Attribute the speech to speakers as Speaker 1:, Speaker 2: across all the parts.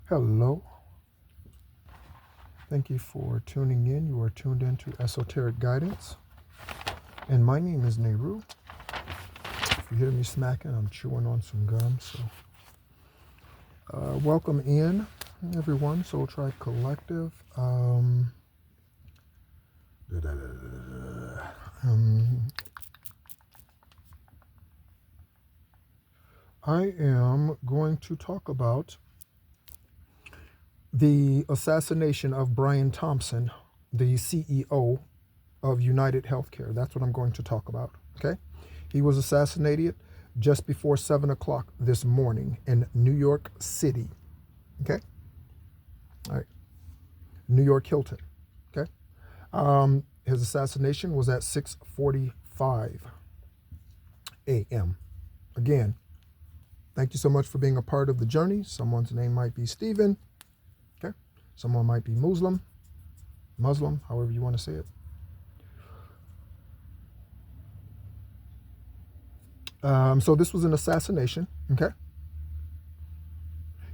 Speaker 1: Hello. Thank you for tuning in. You are tuned into Esoteric Guidance. And my name is Nehru. If you hear me smacking, I'm chewing on some gum. So, welcome in, everyone. Soul Tribe Collective. I am going to talk about the assassination of Brian Thompson, the CEO of Unitedhealthcare. That's what I'm going to talk about. Okay, he was assassinated just before 7 o'clock this morning in New York City. Okay, all right, New York Hilton. Okay, his assassination was at 6:45 a.m. Again, thank you so much for being a part of the journey. Someone's name might be Stephen. Okay, someone might be Muslim, however you want to say it. So this was an assassination, okay?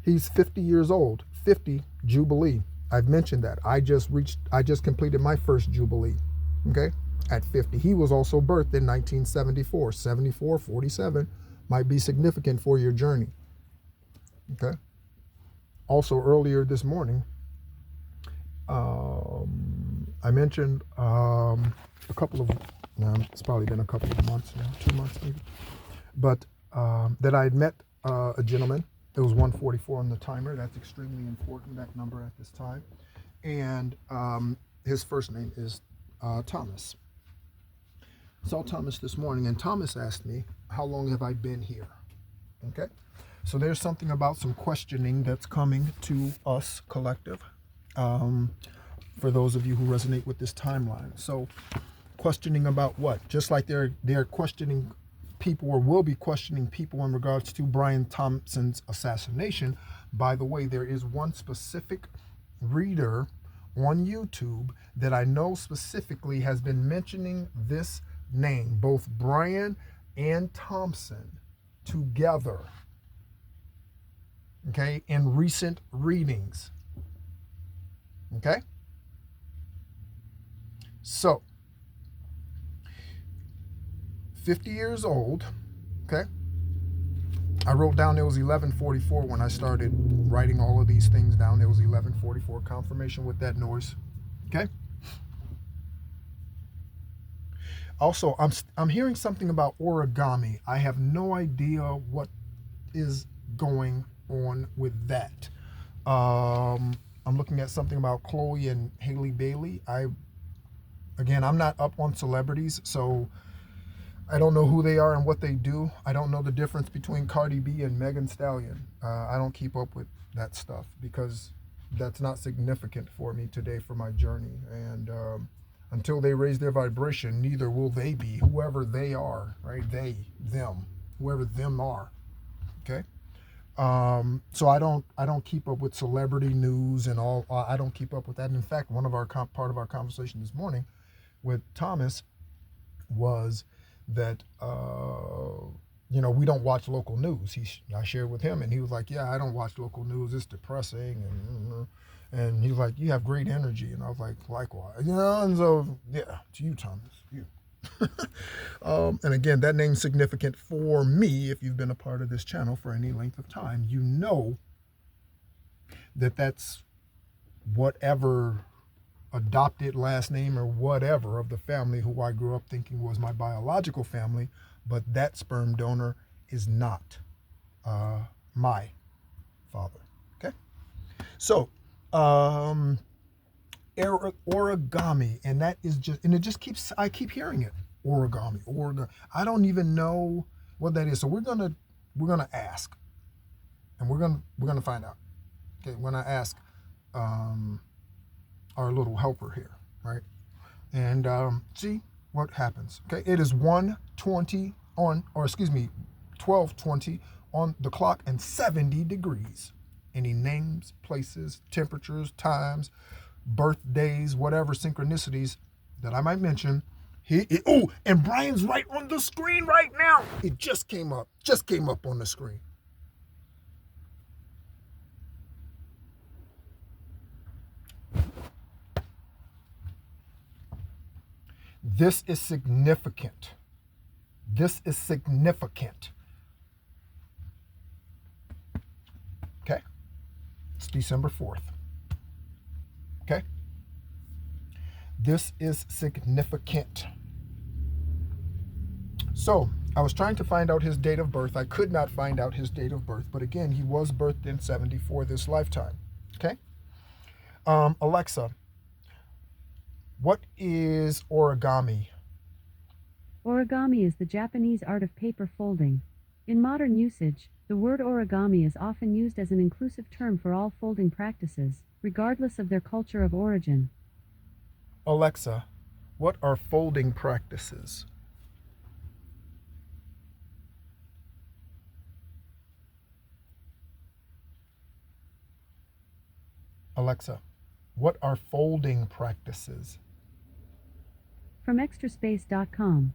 Speaker 1: He's 50 years old, 50 Jubilee. I've mentioned that. I just completed my first Jubilee, okay? At 50. He was also birthed in 1974. 74, 47 might be significant for your journey, okay? Also earlier this morning, I mentioned a couple of, it's probably been a couple of months now, 2 months maybe, but that I had met a gentleman. It was 1:44 on the timer. That's extremely important, that number at this time. And his first name is Thomas. Saw Thomas this morning, and Thomas asked me, how long have I been here? Okay, so there's something about some questioning that's coming to us collective, for those of you who resonate with this timeline. So questioning about what? Just like they're questioning people, or will be questioning people, in regards to Brian Thompson's assassination. By the way, there is one specific reader on YouTube that I know specifically has been mentioning this name, both Brian and Thompson together, okay, in recent readings. Okay, so 50 years old, okay? I wrote down it was 11:44 when I started writing all of these things down. It was 11:44, confirmation with that noise, okay? Also, I'm hearing something about origami. I have no idea what is going on with that. I'm looking at something about Chloe and Haley Bailey. I'm not up on celebrities, so I don't know who they are and what they do. I don't know the difference between Cardi B and Megan Stallion. I don't keep up with that stuff because that's not significant for me today for my journey. And until they raise their vibration, neither will they be, whoever they are, right? They, them, whoever them are. Okay. So I don't keep up with celebrity news and all. I don't keep up with that. And in fact, part of our conversation this morning with Thomas was that we don't watch local news. I shared with him, and he was like, yeah, I don't watch local news, it's depressing, and he was like, you have great energy, and I was like, likewise, and so yeah, to you, Thomas, you. And again, that name's significant for me. If you've been a part of this channel for any length of time, you know that's whatever adopted last name or whatever of the family who I grew up thinking was my biological family, but that sperm donor is not my father. Okay, so origami, and that is I keep hearing it, origami. I don't even know what that is. So we're gonna ask, and we're gonna find out. Okay, when I ask our little helper here, right? And see what happens. Okay, it is 12:20 on the clock and 70 degrees. Any names, places, temperatures, times, birthdays, whatever synchronicities that I might mention. And Brian's right on the screen right now. It just came up on the screen. This is significant. This is significant. Okay? It's December 4th. Okay? This is significant. So, I was trying to find out his date of birth. I could not find out his date of birth, but again, he was birthed in 74 this lifetime. Okay? Alexa, what is origami?
Speaker 2: Origami is the Japanese art of paper folding. In modern usage, the word origami is often used as an inclusive term for all folding practices, regardless of their culture of origin.
Speaker 1: Alexa, what are folding practices? Alexa, what are folding practices?
Speaker 2: From extraspace.com.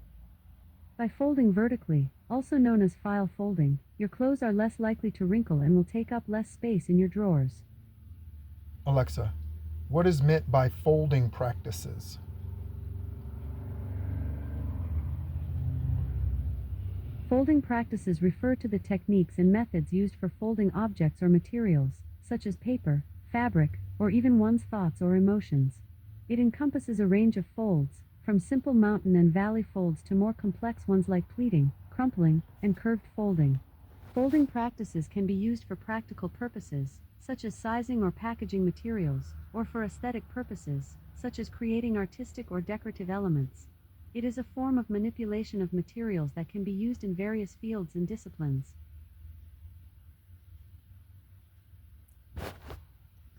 Speaker 2: By folding vertically, also known as file folding, your clothes are less likely to wrinkle and will take up less space in your drawers.
Speaker 1: Alexa, what is meant by folding practices?
Speaker 2: Folding practices refer to the techniques and methods used for folding objects or materials, such as paper, fabric, or even one's thoughts or emotions. It encompasses a range of folds, from simple mountain and valley folds to more complex ones like pleating, crumpling, and curved folding. Folding practices can be used for practical purposes, such as sizing or packaging materials, or for aesthetic purposes, such as creating artistic or decorative elements. It is a form of manipulation of materials that can be used in various fields and disciplines.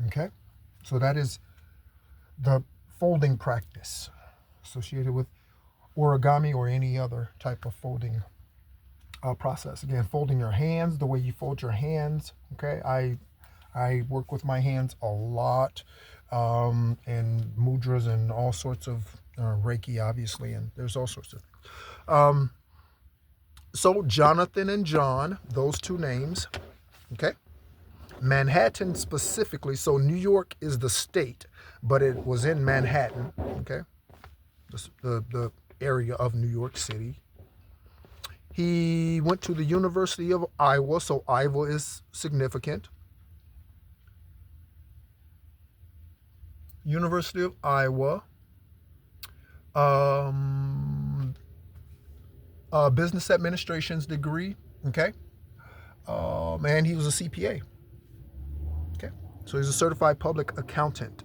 Speaker 1: Okay, so that is the folding practice associated with origami or any other type of folding process. Again, folding your hands, the way you fold your hands. Okay, I work with my hands a lot, and mudras and all sorts of Reiki, obviously, and there's all sorts of things. So Jonathan and John, those two names. Okay. Manhattan specifically, so New York is the state, but it was in Manhattan, okay, the area of New York City. He went to the University of Iowa, so Iowa is significant. University of Iowa, business administration's degree, okay, and he was a CPA. So he's a certified public accountant.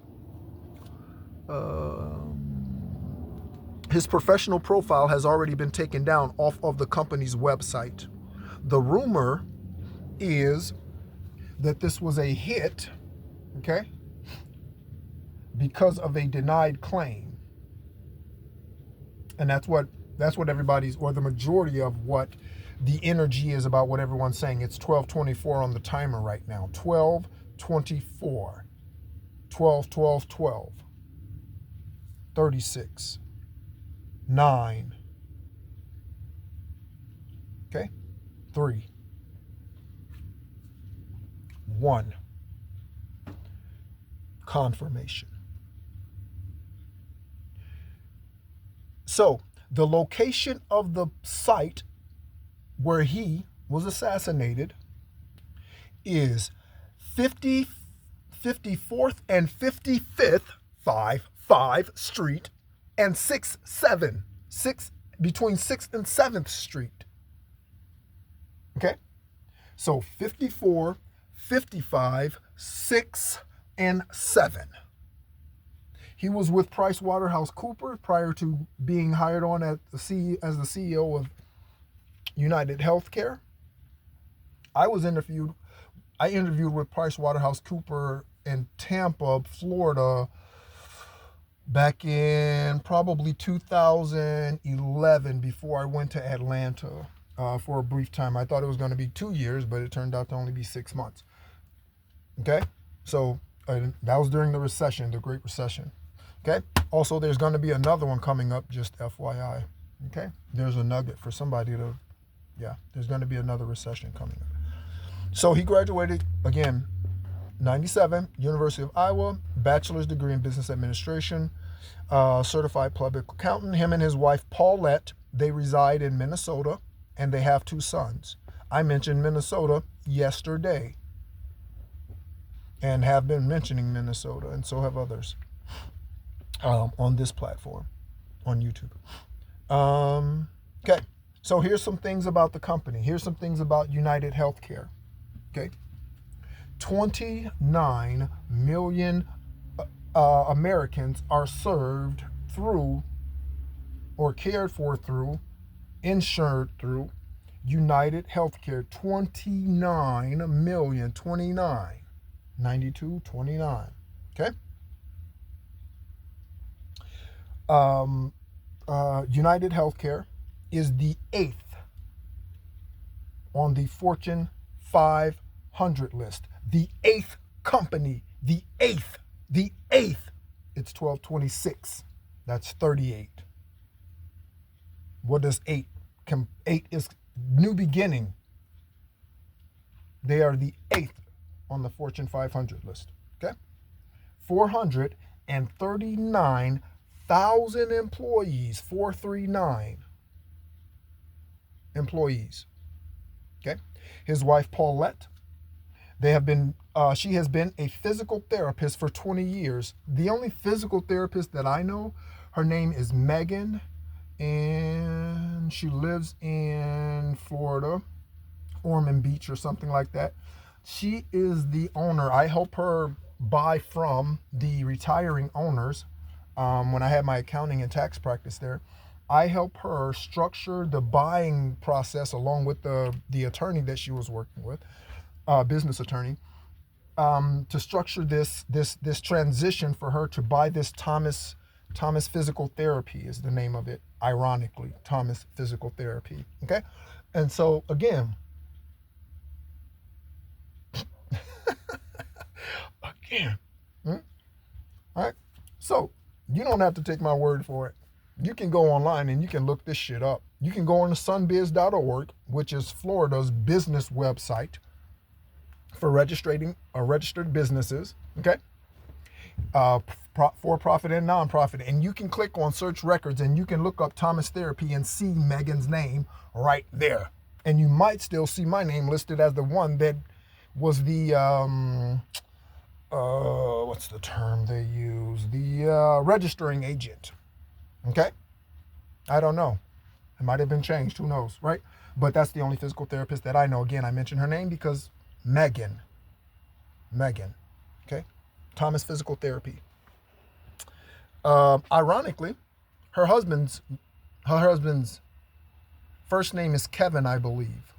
Speaker 1: His professional profile has already been taken down off of the company's website. The rumor is that this was a hit, okay, because of a denied claim. And that's what everybody's, or the majority of what the energy is about, what everyone's saying. It's 12:24 on the timer right now. 12:24, 12, 36, 9, okay, 3, 1, confirmation. So the location of the site where he was assassinated is 54th and 55th, 5 Street, and 6th, between 6th and 7th Street. Okay? So 54, 55, 6, and 7. He was with PricewaterhouseCoopers prior to being hired on as the CEO of Unitedhealthcare. I interviewed with PricewaterhouseCoopers in Tampa, Florida, back in probably 2011 before I went to Atlanta for a brief time. I thought it was going to be 2 years, but it turned out to only be 6 months. Okay? So that was during the recession, the Great Recession. Okay? Also, there's going to be another one coming up, just FYI. Okay? There's a nugget for somebody to, there's going to be another recession coming up. So he graduated, again, 97, University of Iowa, bachelor's degree in business administration. certified public accountant. Him and his wife Paulette, they reside in Minnesota, and they have 2 sons. I mentioned Minnesota yesterday, and have been mentioning Minnesota, and so have others on this platform, on YouTube. Okay, so here's some things about the company. Here's some things about Unitedhealthcare. Okay, 29 million Americans are served through, or cared for through, insured through Unitedhealthcare. 29 million, 29, 92, 29. Okay. Unitedhealthcare is the 8th on the Fortune 500 list. The 8th company, the 8th. It's 1226. That's 38. What does 8? 8 is new beginning. They are the 8th on the Fortune 500 list. Okay? 439,000 employees. 439 employees. Okay? His wife Paulette, she has been a physical therapist for 20 years. The only physical therapist that I know, her name is Megan, and she lives in Florida, Ormond Beach or something like that. She is the owner. I help her buy from the retiring owners. When I had my accounting and tax practice there, I help her structure the buying process along with the attorney that she was working with, business attorney, to structure this transition for her to buy this Thomas Physical Therapy is the name of it. Ironically, Thomas Physical Therapy. Okay, and so again, all right. So you don't have to take my word for it. You can go online and you can look this shit up. You can go on to sunbiz.org, which is Florida's business website for registered businesses, okay? For-profit and non-profit. And you can click on search records and you can look up Thomas Therapy and see Megan's name right there. And you might still see my name listed as the one that was the, what's the term they use? The registering agent, okay? I don't know. It might have been changed, who knows, right? But that's the only physical therapist that I know. Again, I mentioned her name because Megan, okay? Thomas Physical Therapy. Ironically, her husband's first name is Kevin, I believe,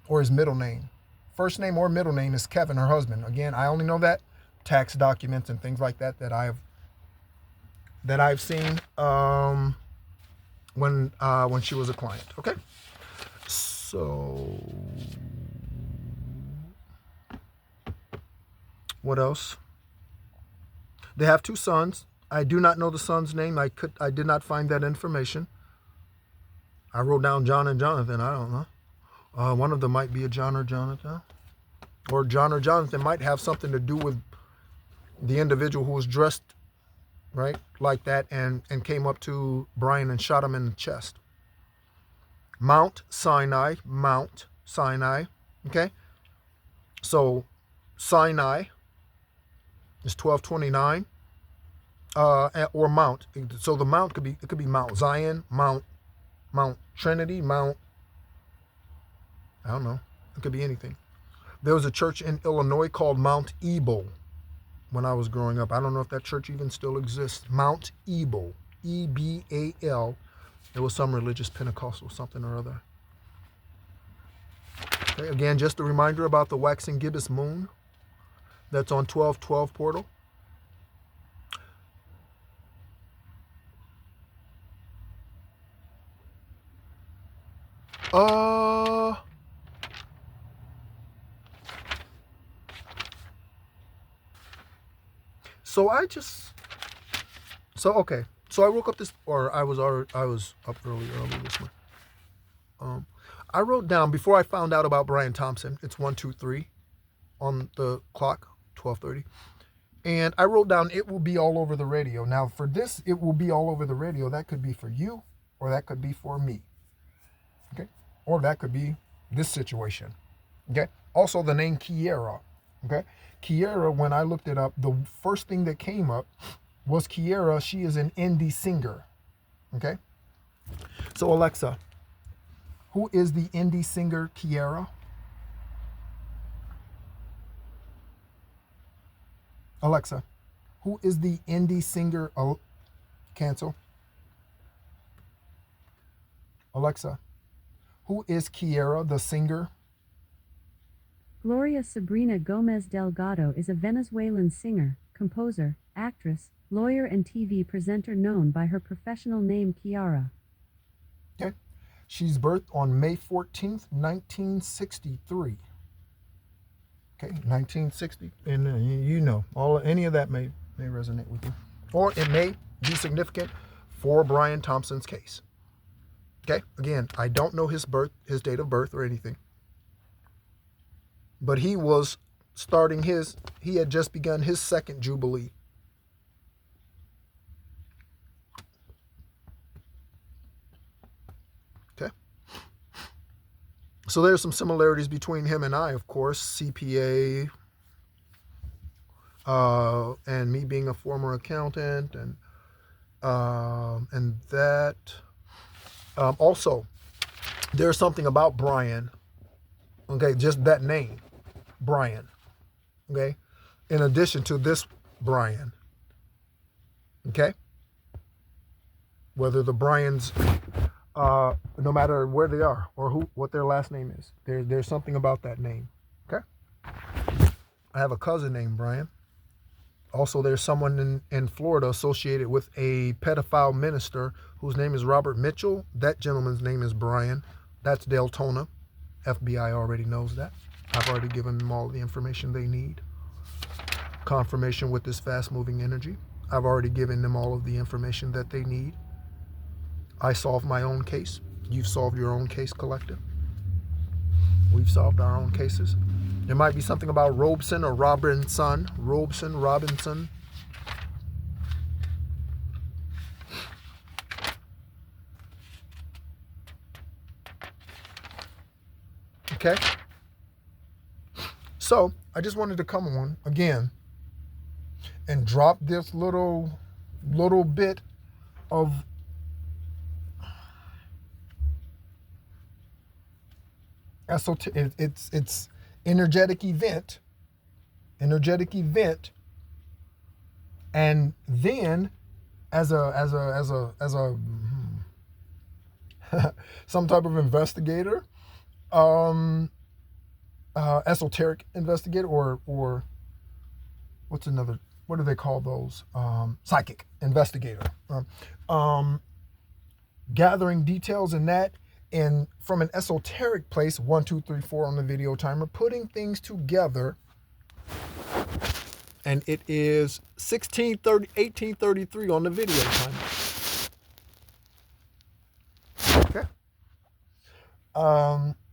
Speaker 1: or his middle name. First name or middle name is Kevin, her husband. Again, I only know that tax documents and things like that I've seen when she was a client. Okay, so what else? They have 2 sons. I do not know the son's name. I did not find that information. I wrote down John and Jonathan. I don't know. One of them might be a John or Jonathan. Or John or Jonathan might have something to do with the individual who was dressed, right, like that and came up to Brian and shot him in the chest. Mount Sinai. Okay? So Sinai is 1229. Or Mount. So the Mount could be Mount Zion, Mount Trinity, Mount, I don't know. It could be anything. There was a church in Illinois called Mount Ebal when I was growing up. I don't know if that church even still exists. Mount Ebal, E-B-A-L. It was some religious Pentecostal something or other. Okay, again, just a reminder about the waxing gibbous moon that's on 1212 portal. So I woke up I was up early this morning. I wrote down before I found out about Brian Thompson. It's 1, 2, 3 on the clock, 12:30. And I wrote down, it will be all over the radio. Now, for this, it will be all over the radio. That could be for you, or that could be for me. Okay? Or that could be this situation. Okay? Also, the name Kiera. Okay? Kiera, when I looked it up, the first thing that came up was Kiera. She is an indie singer. Okay? So, Alexa, who is the indie singer Kiera? Alexa, who is the indie singer? Cancel. Alexa, who is Kiera, the singer?
Speaker 2: Gloria Sabrina Gomez Delgado is a Venezuelan singer, composer, actress, lawyer and TV presenter known by her professional name Kiara.
Speaker 1: Okay. She's birthed on May 14th, 1963. Okay, 1960. And you know, any of that may resonate with you. Or it may be significant for Brian Thompson's case. Okay, again, I don't know his date of birth or anything. But he was he had just begun his second Jubilee. Okay. So there's some similarities between him and I, of course, CPA, and me being a former accountant, and that. Also, there's something about Brian. Okay, just that name, Brian. Okay, in addition to this Brian. Okay, whether the Bryans, no matter where they are or what their last name is, there's something about that name. Okay, I have a cousin named Brian. Also, there's someone in Florida associated with a pedophile minister whose name is Robert Mitchell. That gentleman's name is Brian. That's Deltona. FBI already knows that. I've already given them all the information they need. Confirmation with this fast-moving energy. I've already given them all of the information that they need. I solved my own case. You've solved your own case, collective. We've solved our own cases. There might be something about Robeson or Robinson. Robinson. Okay? So, I just wanted to come on again and drop this little bit of it's energetic event, and then as a some type of investigator, esoteric investigator, or what do they call those? Psychic investigator, gathering details in that. And from an esoteric place, 1, 2, 3, 4 on the video timer, putting things together. And it is 18:33 on the video timer. Okay.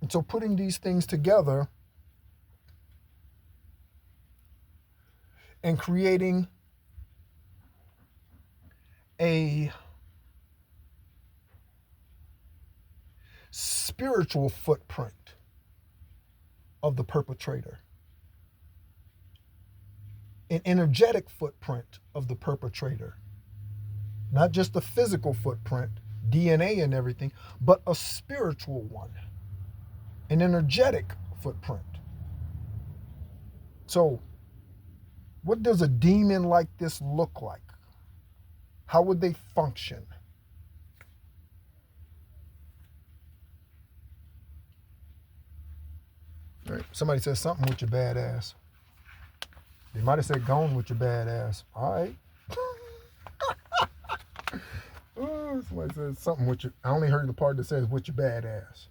Speaker 1: So putting these things together and creating a spiritual footprint of the perpetrator, an energetic footprint of the perpetrator, not just a physical footprint, DNA and everything, but a spiritual one, an energetic footprint. So, what does a demon like this look like? How would they function? Right. Somebody says something with your bad ass. They might have said gone with your bad ass. All right. Oh, somebody says something with your... I only heard the part that says with your bad ass.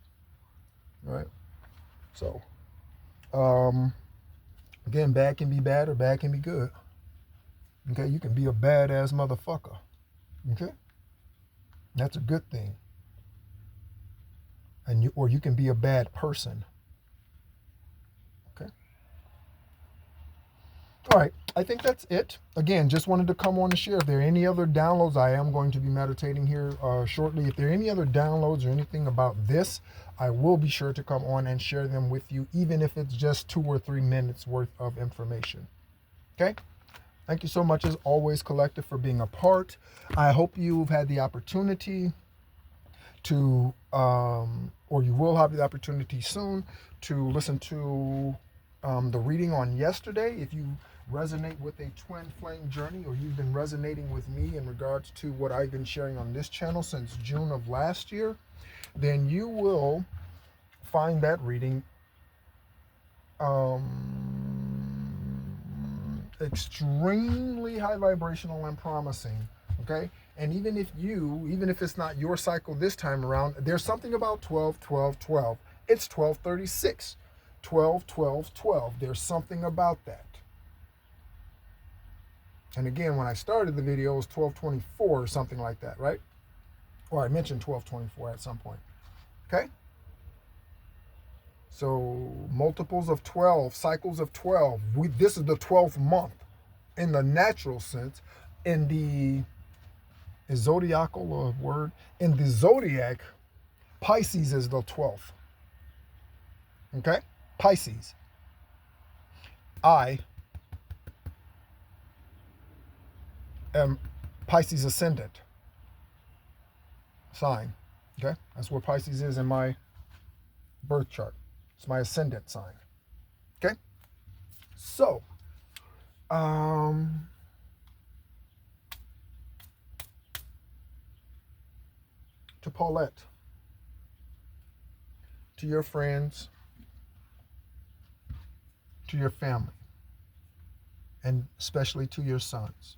Speaker 1: Right? So, again, bad can be bad or bad can be good. Okay? You can be a badass motherfucker. Okay? That's a good thing. Or you can be a bad person. Okay? All right, I think that's it. Again, just wanted to come on and share. If there are any other downloads, I am going to be meditating here shortly. If there are any other downloads or anything about this, I will be sure to come on and share them with you, even if it's just 2 or 3 minutes worth of information. Okay? Thank you so much, as always, Collective, for being a part. I hope you've had the opportunity to, or you will have the opportunity soon, to listen to the reading on yesterday. If you resonate with a twin flame journey, or you've been resonating with me in regards to what I've been sharing on this channel since June of last year, then you will find that reading extremely high vibrational and promising. Okay? And even if it's not your cycle this time around, there's something about 12, 12, 12. It's 1236. 12, 12, 12. There's something about that. And again, when I started the video, it was 1224 or something like that, right? Or I mentioned 1224 at some point. Okay? So multiples of 12, cycles of 12. This is the 12th month in the natural sense. In the zodiacal word, in the zodiac, Pisces is the 12th. Okay? Pisces. I am Pisces ascendant sign. Okay? That's where Pisces is in my birth chart. It's my ascendant sign. Okay? So, to Paulette, to your friends, to your family, and especially to your sons.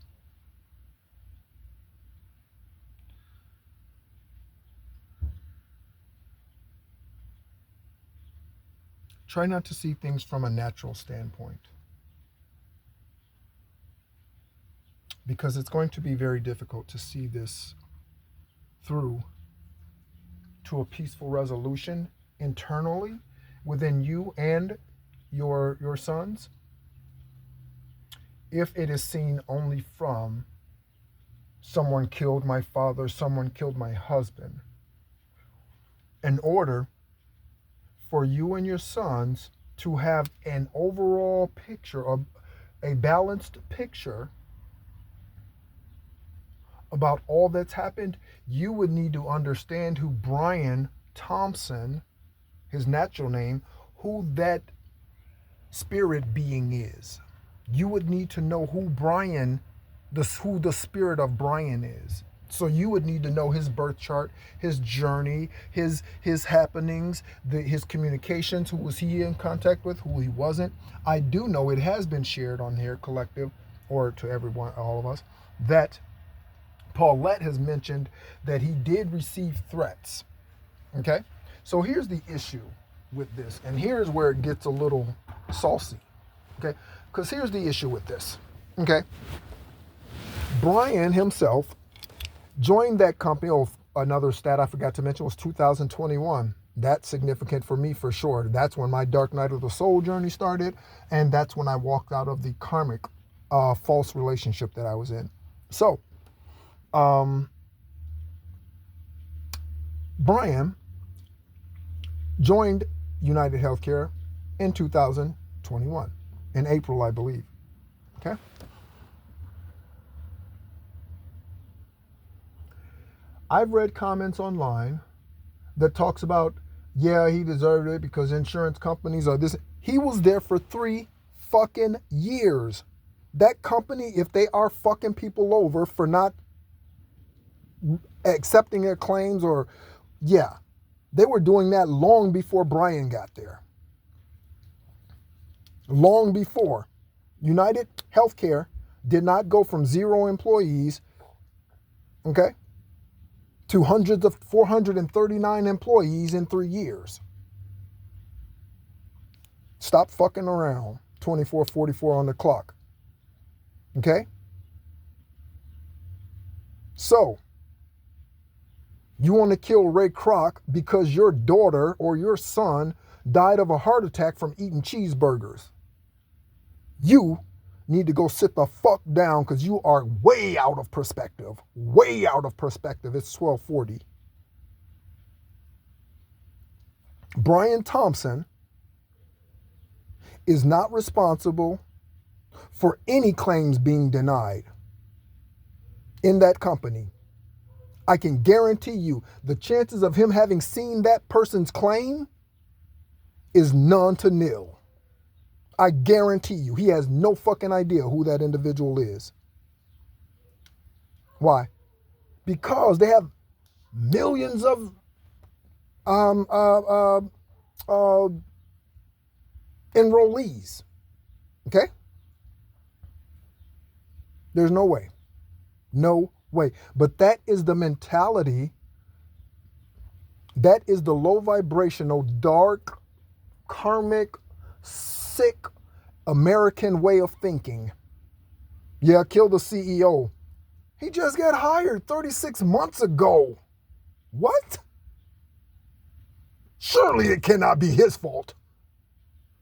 Speaker 1: Try not to see things from a natural standpoint, because it's going to be very difficult to see this through to a peaceful resolution internally within you and your sons, if it is seen only from someone killed my father, someone killed my husband. In order for you and your sons to have an overall picture, of a balanced picture about all that's happened, you would need to understand who Brian Thompson, his natural name, who that spirit being is. You would need to know who who the spirit of Brian is. So you would need to know his birth chart, his journey, his happenings, his communications, who was he in contact with, who he wasn't. I do know it has been shared on here, Collective, or to everyone, all of us, that Paulette has mentioned that he did receive threats. Okay? So here's the issue with this, and here's where it gets a little saucy. Okay? Because here's the issue with this. Okay? Brian himself joined that company. Oh, another stat I forgot to mention was 2021. That's significant for me for sure. That's when my dark night of the soul journey started, and that's when I walked out of the karmic false relationship that I was in. So, Brian joined Unitedhealthcare in 2021, in April, I believe. Okay? I've read comments online that talks about, yeah, he deserved it because insurance companies are this. He was there for 3 fucking years. That company, if they are fucking people over for not accepting their claims, or, yeah, they were doing that long before Brian got there. Long before. Unitedhealthcare did not go from 0 employees, okay, to hundreds of 439 employees in 3 years. Stop fucking around. 24:44 on the clock. Okay? So, you want to kill Ray Kroc because your daughter or your son died of a heart attack from eating cheeseburgers. You need to go sit the fuck down because you are way out of perspective. Way out of perspective. It's 1240. Brian Thompson is not responsible for any claims being denied in that company. I can guarantee you the chances of him having seen that person's claim is none to nil. I guarantee you, he has no fucking idea who that individual is. Why? Because they have millions of enrollees. Okay? There's no way. No way. But that is the mentality. That is the low vibrational, dark, karmic, sick American way of thinking. Yeah, kill the CEO. He just got hired 36 months ago. What? Surely it cannot be his fault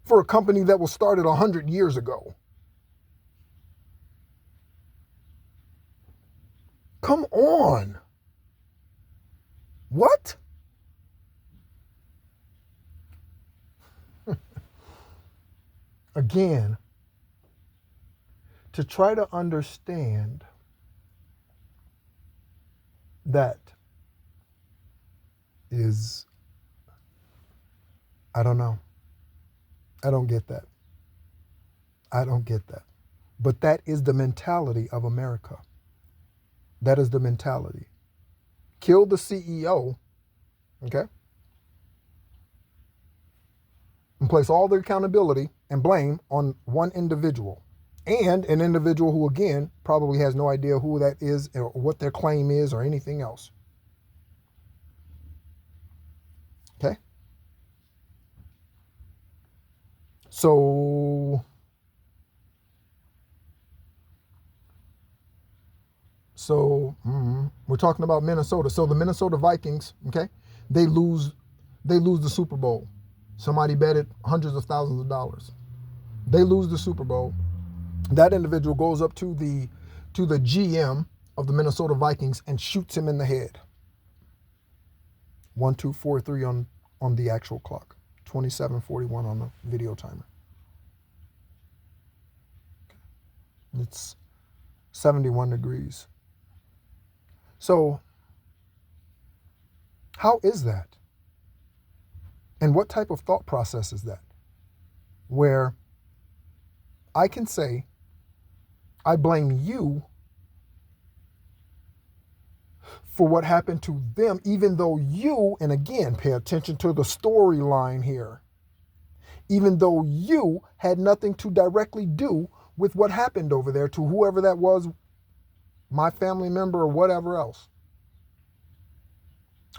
Speaker 1: for a company that was started 100 years ago. Come on. What? Again, to try to understand that is, I don't know. I don't get that. I don't get that. But that is the mentality of America. That is the mentality. Kill the CEO, okay? And place all the accountability and blame on one individual. And an individual who, again, probably has no idea who that is or what their claim is or anything else. Okay? So we're talking about Minnesota. So the Minnesota Vikings, okay, they lose the Super Bowl. Somebody betted hundreds of thousands of dollars. They lose the Super Bowl. That individual goes up to the GM of the Minnesota Vikings and shoots him in the head. 1, 2, 4, 3 on the actual clock. 27:41 on the video timer. It's 71 degrees. So, how is that? And what type of thought process is that? Where I can say, I blame you for what happened to them, even though you, and again, pay attention to the storyline here, even though you had nothing to directly do with what happened over there to whoever that was, my family member or whatever else.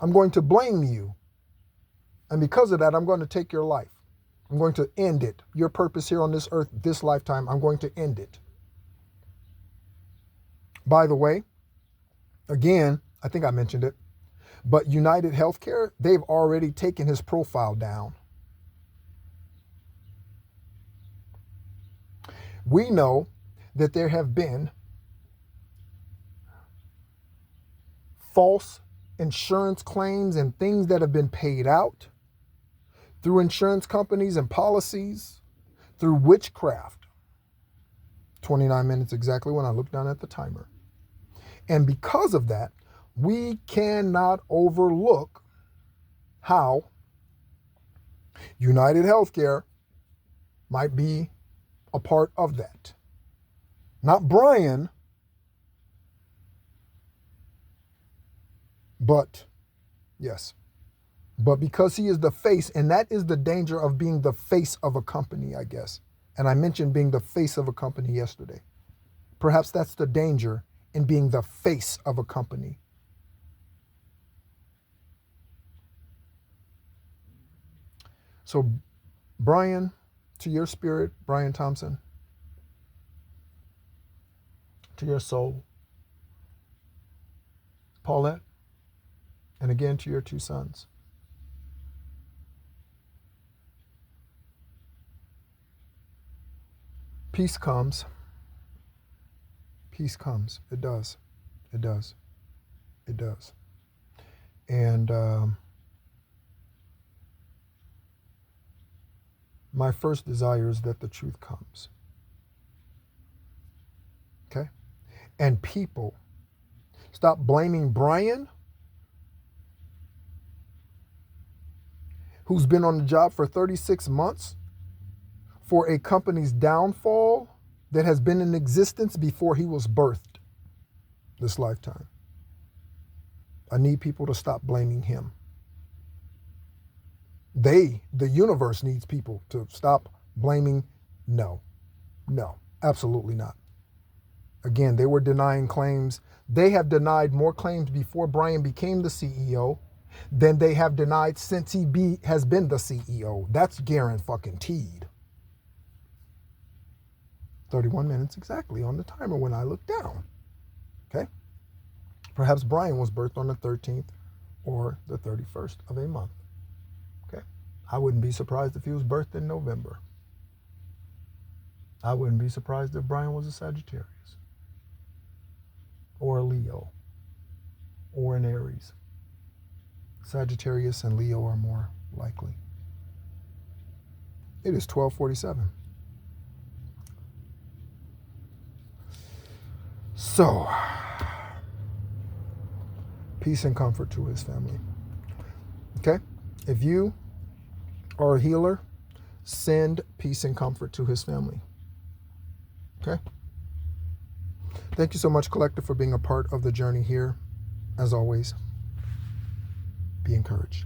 Speaker 1: I'm going to blame you. And because of that, I'm going to take your life. I'm going to end it. Your purpose here on this earth, this lifetime, I'm going to end it. By the way, again, I think I mentioned it, but Unitedhealthcare, they've already taken his profile down. We know that there have been false insurance claims and things that have been paid out through insurance companies and policies, through witchcraft. 29 minutes exactly when I looked down at the timer. And because of that, we cannot overlook how Unitedhealthcare might be a part of that. Not Brian, but yes. But because he is the face, and that is the danger of being the face of a company, I guess. And I mentioned being the face of a company yesterday. Perhaps that's the danger in being the face of a company. So, Brian, to your spirit, Brian Thompson, to your soul, Paulette, and again to your 2 sons. Peace comes Peace comes. It does. It does. It does. And my first desire is that the truth comes. Okay? And people stop blaming Brian, who's been on the job for 36 months, for a company's downfall that has been in existence before he was birthed this lifetime. I need people to stop blaming him. The universe needs people to stop blaming. No, absolutely not. Again, they were denying claims. They have denied more claims before Brian became the CEO than they have denied since he has been the CEO. That's guaranteed. 31 minutes exactly on the timer when I look down. Okay? Perhaps Brian was birthed on the 13th or the 31st of a month. Okay? I wouldn't be surprised if he was birthed in November. I wouldn't be surprised if Brian was a Sagittarius or a Leo or an Aries. Sagittarius and Leo are more likely. It is 12:47. So, peace and comfort to his family. Okay? If you are a healer, send peace and comfort to his family. Okay? Thank you so much, Collective, for being a part of the journey here. As always, be encouraged.